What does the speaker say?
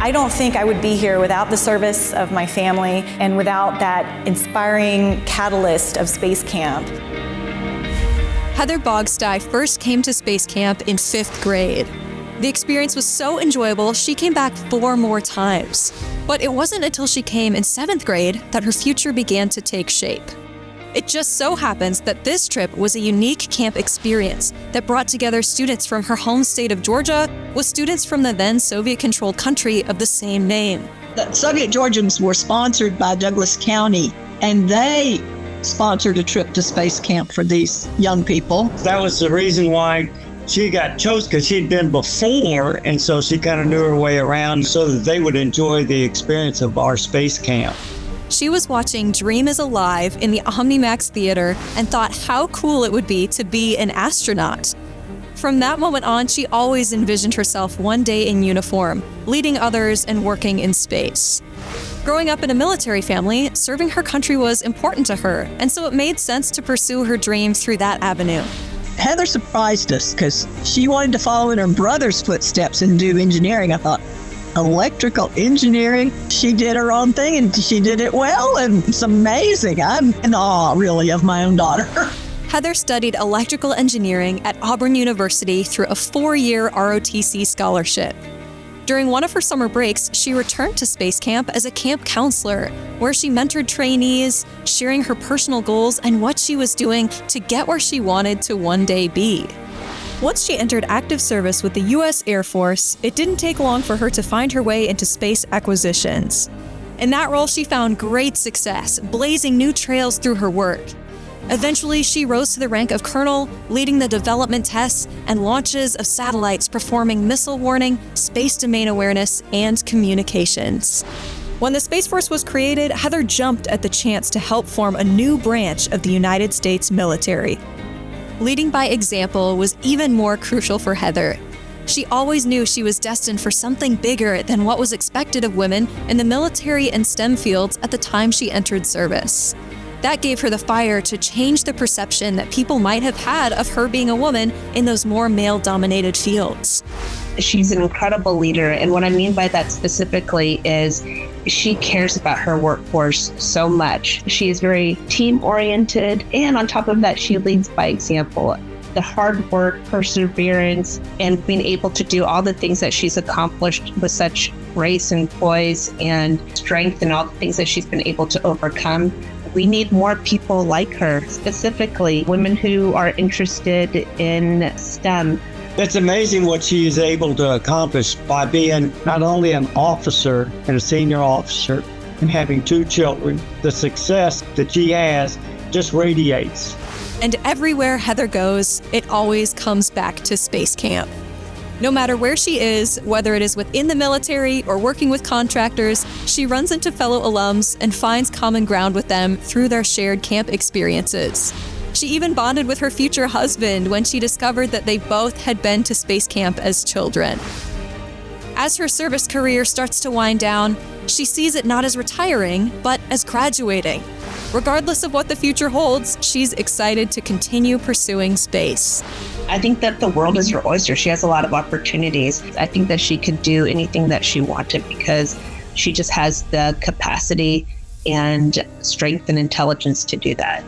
I don't think I would be here without the service of my family and without that inspiring catalyst of space camp. Heather Bogstie first came to space camp in 5th grade. The experience was so enjoyable, she came back 4 more times. But it wasn't until she came in 7th grade that her future began to take shape. It just so happens that this trip was a unique camp experience that brought together students from her home state of Georgia with students from the then Soviet-controlled country of the same name. The Soviet Georgians were sponsored by Douglas County, and they sponsored a trip to space camp for these young people. That was the reason why she got chosen, because she'd been before, and so she kind of knew her way around so that they would enjoy the experience of our space camp. She was watching Dream is Alive in the OmniMax Theater and thought how cool it would be to be an astronaut. From that moment on, she always envisioned herself one day in uniform, leading others and working in space. Growing up in a military family, serving her country was important to her, and so it made sense to pursue her dream through that avenue. Heather surprised us because she wanted to follow in her brother's footsteps and do engineering. I thought, electrical engineering? She did her own thing and she did it well, and it's amazing. I'm in awe, really, of my own daughter. Heather studied electrical engineering at Auburn University through a 4-year ROTC scholarship. During one of her summer breaks, she returned to space camp as a camp counselor, where she mentored trainees, sharing her personal goals and what she was doing to get where she wanted to one day be. Once she entered active service with the U.S. Air Force, it didn't take long for her to find her way into space acquisitions. In that role, she found great success, blazing new trails through her work. Eventually, she rose to the rank of colonel, leading the development tests and launches of satellites performing missile warning, space domain awareness, and communications. When the Space Force was created, Heather jumped at the chance to help form a new branch of the United States military. Leading by example was even more crucial for Heather. She always knew she was destined for something bigger than what was expected of women in the military and STEM fields at the time she entered service. That gave her the fire to change the perception that people might have had of her being a woman in those more male-dominated fields. She's an incredible leader, and what I mean by that specifically is she cares about her workforce so much. She is very team-oriented, and on top of that, she leads by example. The hard work, perseverance, and being able to do all the things that she's accomplished with such grace and poise and strength and all the things that she's been able to overcome. We need more people like her, specifically women who are interested in STEM. It's amazing what she is able to accomplish by being not only an officer and a senior officer and having 2 children. The success that she has just radiates. And everywhere Heather goes, it always comes back to space camp. No matter where she is, whether it is within the military or working with contractors, she runs into fellow alums and finds common ground with them through their shared camp experiences. She even bonded with her future husband when she discovered that they both had been to space camp as children. As her service career starts to wind down, she sees it not as retiring, but as graduating. Regardless of what the future holds, she's excited to continue pursuing space. I think that the world is her oyster. She has a lot of opportunities. I think that she could do anything that she wanted because she just has the capacity and strength and intelligence to do that.